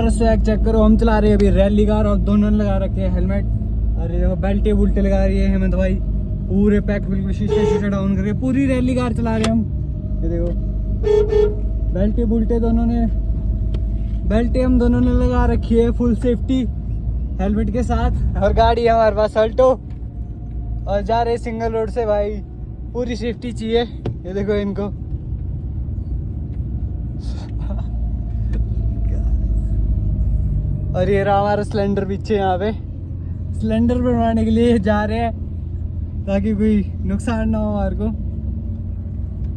हमारा swag check करो, हम चला रहे हैं अभी रैली कार और दोनों ने लगा रखे हैं हेलमेट। और ये देखो बेल्टे बुल्टे लगा रही है हेमंत भाई, पूरे पैक बिल्कुल शीशे डाउन करके पूरी रैली कार चला रहे हैं हम। ये देखो बेल्टे बुल्टे दोनों ने, बेल्टे हम दोनों ने लगा रखी है फुल सेफ्टी हेलमेट के साथ। और गाड़ी है हमारे पास अल्टो और जा रहे सिंगल रोड से भाई, पूरी सेफ्टी चाहिए। ये देखो इनको और ये रहा हमारा सिलेंडर पीछे, यहाँ पे सिलेंडर बनवाने के लिए जा रहे हैं ताकि कोई नुकसान ना हो हमारे को।